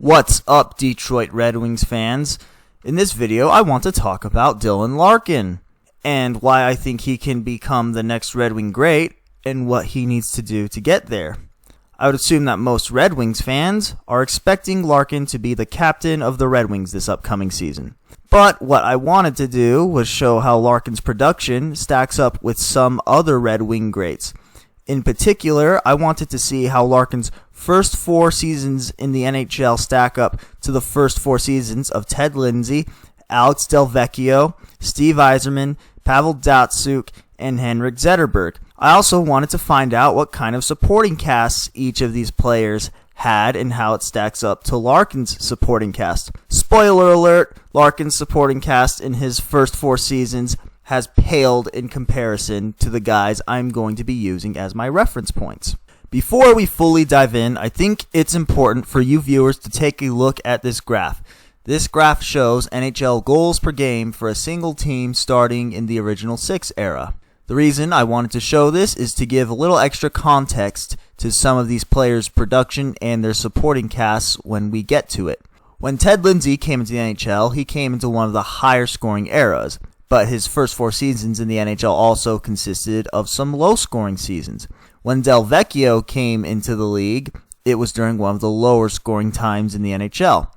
What's up, Detroit Red Wings fans? In this video, I want to talk about Dylan Larkin and why I think he can become the next Red Wing great and what he needs to do to get there. I would assume that most Red Wings fans are expecting Larkin to be the captain of the Red Wings this upcoming season. But what I wanted to do was show how Larkins Production stacks up with some other Red Wing greats. In particular, I wanted to see how Larkin's first 4 seasons in the NHL stack up to the first 4 seasons of Ted Lindsay, Alex Delvecchio, Steve Yzerman, Pavel Datsyuk, and Henrik Zetterberg. I also wanted to find out what kind of supporting casts each of these players had and how it stacks up to Larkin's supporting cast. Spoiler alert, Larkin's supporting cast in his first 4 seasons has paled in comparison to the guys I'm going to be using as my reference points. Before we fully dive in, I think it's important for you viewers to take a look at this graph. This graph shows NHL goals per game for a single team starting in the original 6 era. The reason I wanted to show this is to give a little extra context to some of these players' production and their supporting casts when we get to it. When Ted Lindsay came into the NHL, he came into one of the higher scoring eras, but his first 4 seasons in the NHL also consisted of some low scoring seasons. When Delvecchio came into the league, it was during one of the lower scoring times in the NHL.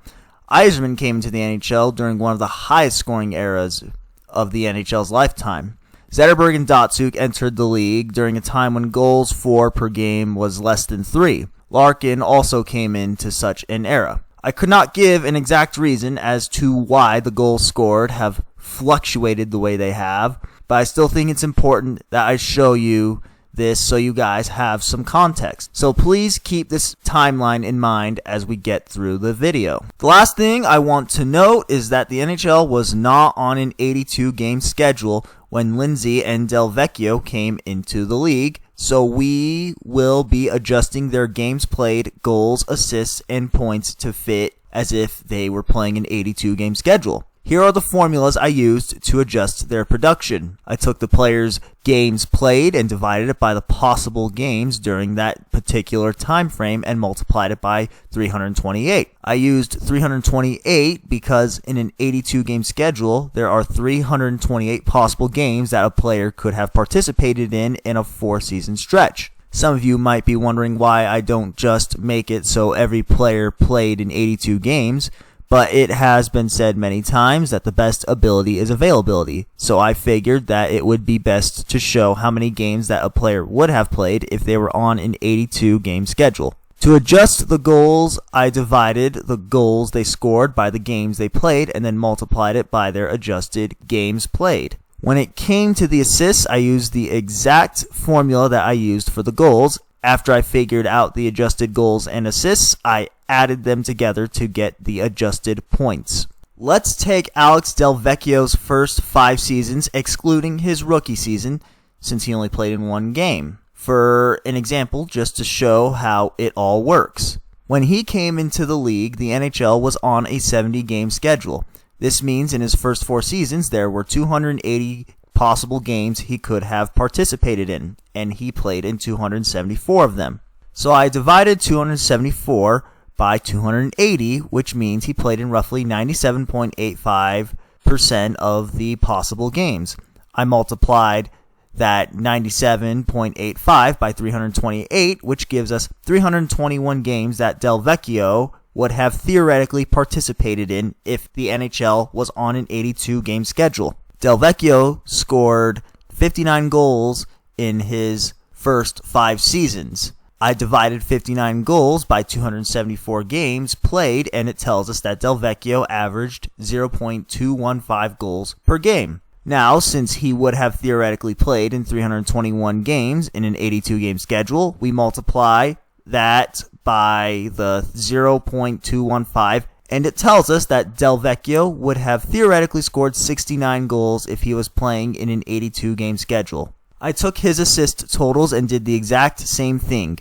Yzerman came into the NHL during one of the highest scoring eras of the NHL's lifetime. Zetterberg and Datsyuk entered the league during a time when goals for per game was less than 3. Larkin also came into such an era. I could not give an exact reason as to why the goals scored have fluctuated the way they have, but I still think it's important that I show you this so you guys have some context. So please keep this timeline in mind as we get through the video. The last thing I want to note is that the NHL was not on an 82 game schedule when Lindsay and Delvecchio came into the league, so we will be adjusting their games played, goals, assists, and points to fit as if they were playing an 82 game schedule. Here are the formulas I used to adjust their production. I took the players' games played and divided it by the possible games during that particular time frame and multiplied it by 328. I used 328 because in an 82 game schedule, there are 328 possible games that a player could have participated in a 4-season stretch. Some of you might be wondering why I don't just make it so every player played in 82 games. But it has been said many times that the best ability is availability, so I figured that it would be best to show how many games that a player would have played if they were on an 82 game schedule. To adjust the goals, I divided the goals they scored by the games they played and then multiplied it by their adjusted games played. When it came to the assists, I used the exact formula that I used for the goals. After I figured out the adjusted goals and assists, I added them together to get the adjusted points. Let's take Alex Delvecchio's first 5 seasons, excluding his rookie season, since he only played in 1 game, for an example just to show how it all works. When he came into the league, the NHL was on a 70 game schedule. This means in his first 4 seasons, there were 280 possible games he could have participated in, and he played in 274 of them. So I divided 274 by 280, which means he played in roughly 97.85% of the possible games. I multiplied that 97.85 by 328, which gives us 321 games that Delvecchio would have theoretically participated in if the NHL was on an 82 game schedule. Delvecchio scored 59 goals in his first 5 seasons. I divided 59 goals by 274 games played, and it tells us that Delvecchio averaged 0.215 goals per game. Now, since he would have theoretically played in 321 games in an 82 game schedule, we multiply that by the 0.215, and it tells us that Delvecchio would have theoretically scored 69 goals if he was playing in an 82 game schedule. I took his assist totals and did the exact same thing.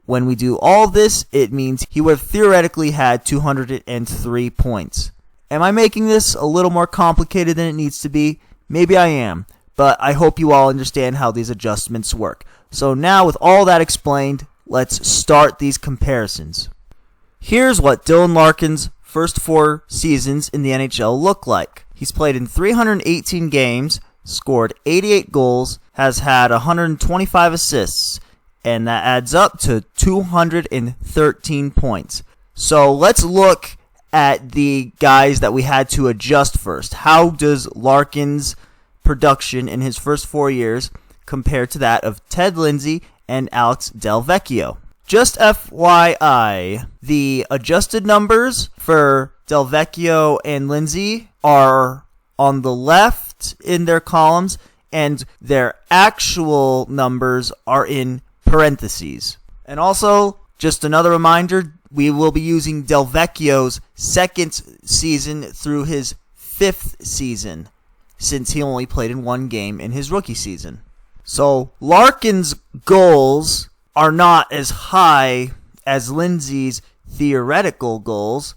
When we do all this, it means he would have theoretically had 203 points. Am I making this a little more complicated than it needs to be? Maybe I am, but I hope you all understand how these adjustments work. So now with all that explained, let's start these comparisons. Here's what Dylan Larkin's first 4 seasons in the NHL look like. He's played in 318 games, scored 88 goals, has had 125 assists, and that adds up to 213 points. So let's look at the guys that we had to adjust first. How does Larkin's production in his first 4 years compare to that of Ted Lindsay and Alex Delvecchio? Just FYI, the adjusted numbers for Delvecchio and Lindsay are on the left in their columns, and their actual numbers are in parentheses. And also, just another reminder, we will be using Delvecchio's second season through his 5th season, since he only played in 1 game in his rookie season. So, Larkin's goals are not as high as Lindsay's theoretical goals,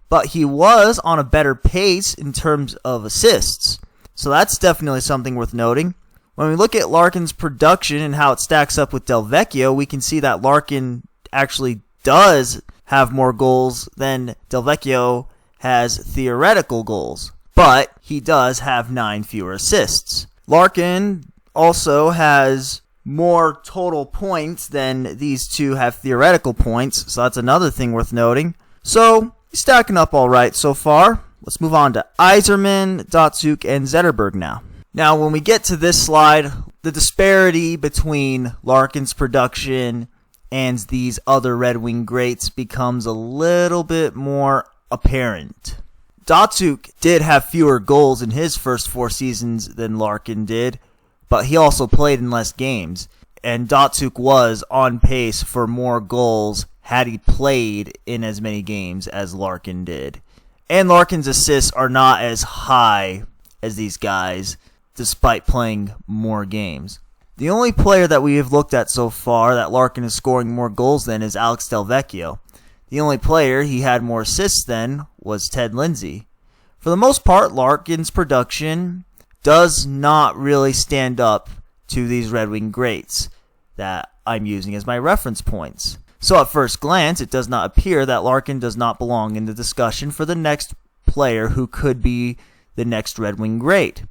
but he was on a better pace in terms of assists. So that's definitely something worth noting. When we look at Larkin's production and how it stacks up with Delvecchio, we can see that Larkin actually does have more goals than Delvecchio has theoretical goals, but he does have 9 fewer assists. Larkin also has more total points than these two have theoretical points, so that's another thing worth noting. So, he's stacking up alright so far. Let's move on to Yzerman, Datsyuk, and Zetterberg now. Now, when we get to this slide, the disparity between Larkin's production and these other Red Wing greats becomes a little bit more apparent. Datsyuk did have fewer goals in his first 4 seasons than Larkin did, but he also played in less games, and Datsyuk was on pace for more goals had he played in as many games as Larkin did. And Larkin's assists are not as high as these guys, despite playing more games. The only player that we have looked at so far that Larkin is scoring more goals than is Alex Delvecchio. The only player he had more assists than was Ted Lindsay. For the most part, Larkin's production does not really stand up to these Red Wing greats that I'm using as my reference points. So at first glance, it does not appear that Larkin does not belong in the discussion for the next player who could be the next Red Wing great.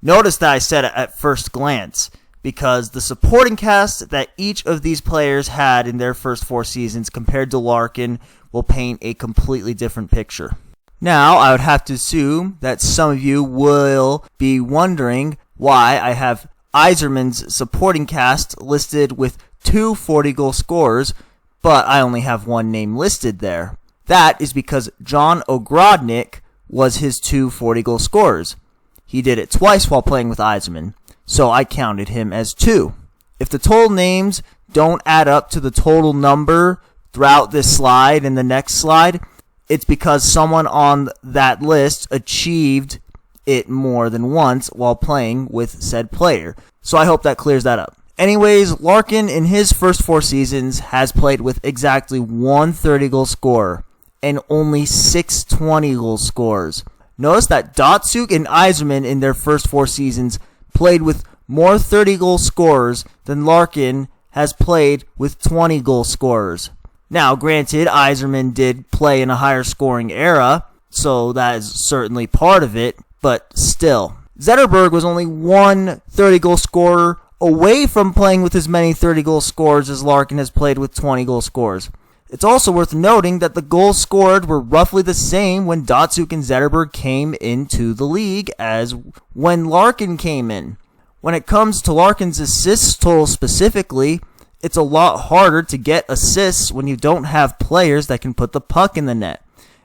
Notice that I said it at first glance, because the supporting cast that each of these players had in their first 4 seasons compared to Larkin will paint a completely different picture. Now, I would have to assume that some of you will be wondering why I have Yzerman's supporting cast listed with 2 40-goal scorers, but I only have 1 name listed there. That is because John Ogrodnik was his 2 40-goal scorers. He did it twice while playing with Yzerman, so I counted him as 2. If the total names don't add up to the total number throughout this slide and the next slide, it's because someone on that list achieved it more than once while playing with said player. So I hope that clears that up. Anyways, Larkin in his first 4 seasons has played with exactly 1 30-goal scorer and only 6 20-goal scorers. Notice that Datsyuk and Yzerman in their first 4 seasons played with more 30-goal scorers than Larkin has played with 20-goal scorers. Now, granted, Yzerman did play in a higher scoring era, so that is certainly part of it, but still. Zetterberg was only 1 30-goal scorer away from playing with as many 30-goal scorers as Larkin has played with 20-goal scorers. It's also worth noting that the goals scored were roughly the same when Datsyuk and Zetterberg came into the league as when Larkin came in. When it comes to Larkin's assists total specifically, it's a lot harder to get assists when you don't have players that can put the puck in the net.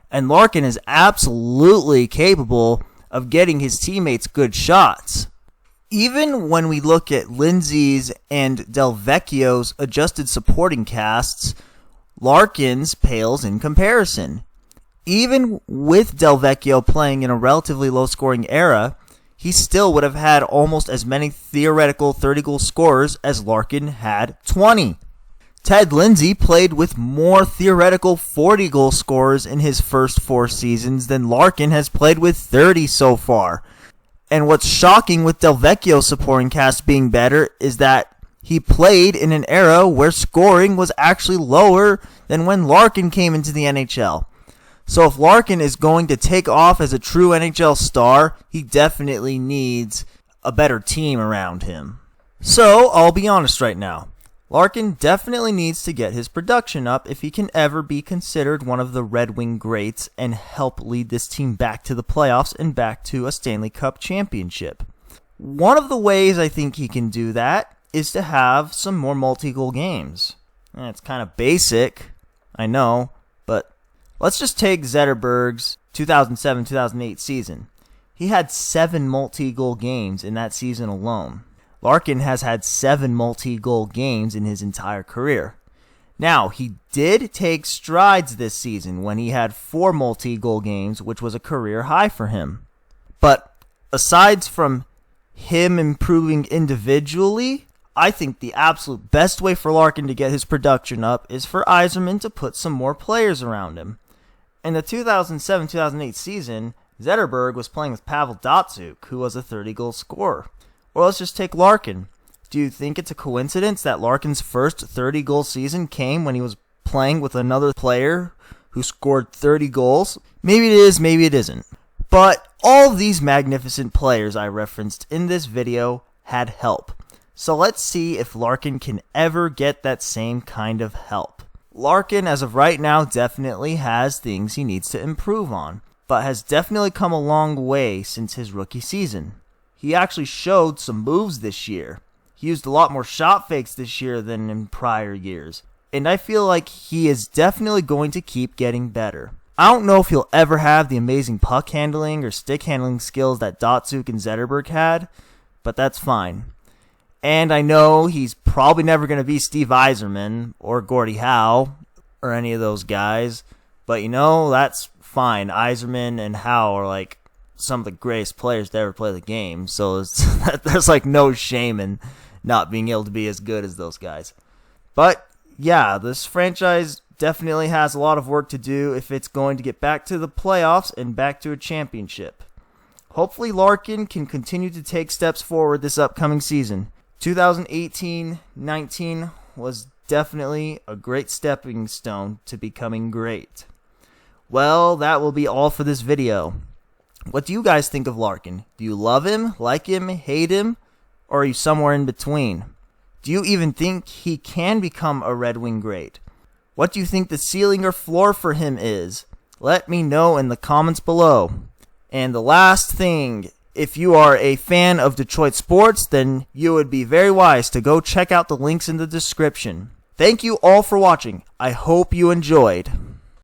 And Larkin is absolutely capable of getting his teammates good shots. Even when we look at Lindsay's and Delvecchio's adjusted supporting casts, Larkin's pales in comparison. Even with Delvecchio playing in a relatively low-scoring era, he still would have had almost as many theoretical 30-goal scorers as Larkin had 20. Ted Lindsay played with more theoretical 40-goal scorers in his first 4 seasons than Larkin has played with 30 so far. And what's shocking with Delvecchio's supporting cast being better is that He played in an era where scoring was actually lower than when Larkin came into the NHL. So if Larkin is going to take off as a true NHL star, he definitely needs a better team around him. So I'll be honest right now. Larkin definitely needs to get his production up if he can ever be considered one of the Red Wing greats and help lead this team back to the playoffs and back to a Stanley Cup championship. One of the ways I think he can do that is to have some more multi-goal games. And it's kind of basic, I know, but let's just take Zetterberg's 2007-2008 season. He had 7 multi-goal games in that season alone. Larkin has had 7 multi-goal games in his entire career. Now, he did take strides this season when he had 4 multi-goal games, which was a career high for him. But aside from him improving individually, I think the absolute best way for Larkin to get his production up is for Yzerman to put some more players around him. In the 2007-2008 season, Zetterberg was playing with Pavel Datsyuk, who was a 30-goal scorer. Or let's just take Larkin. Do you think it's a coincidence that Larkin's first 30-goal season came when he was playing with another player who scored 30 goals? Maybe it is, maybe it isn't. But all of these magnificent players I referenced in this video had help. So let's see if Larkin can ever get that same kind of help. Larkin, as of right now, definitely has things he needs to improve on, but has definitely come a long way since his rookie season. He actually showed some moves this year. He used a lot more shot fakes this year than in prior years. And I feel like he is definitely going to keep getting better. I don't know if he'll ever have the amazing puck handling or stick handling skills that Datsyuk and Zetterberg had, but that's fine. And I know he's probably never going to be Steve Yzerman or Gordie Howe or any of those guys, but you know, that's fine. Yzerman and Howe are like some of the greatest players to ever play the game, so there's like no shame in not being able to be as good as those guys. But yeah, this franchise definitely has a lot of work to do if it's going to get back to the playoffs and back to a championship. Hopefully Larkin can continue to take steps forward this upcoming season. 2018-19 was definitely a great stepping stone to becoming great. Well, that will be all for this video. What do you guys think of Larkin? Do you love him, like him, hate him, or are you somewhere in between? Do you even think he can become a Red Wing great? What do you think the ceiling or floor for him is? Let me know in the comments below. And the last thing, if you are a fan of Detroit sports, then you would be very wise to go check out the links in the description. Thank you all for watching. I hope you enjoyed.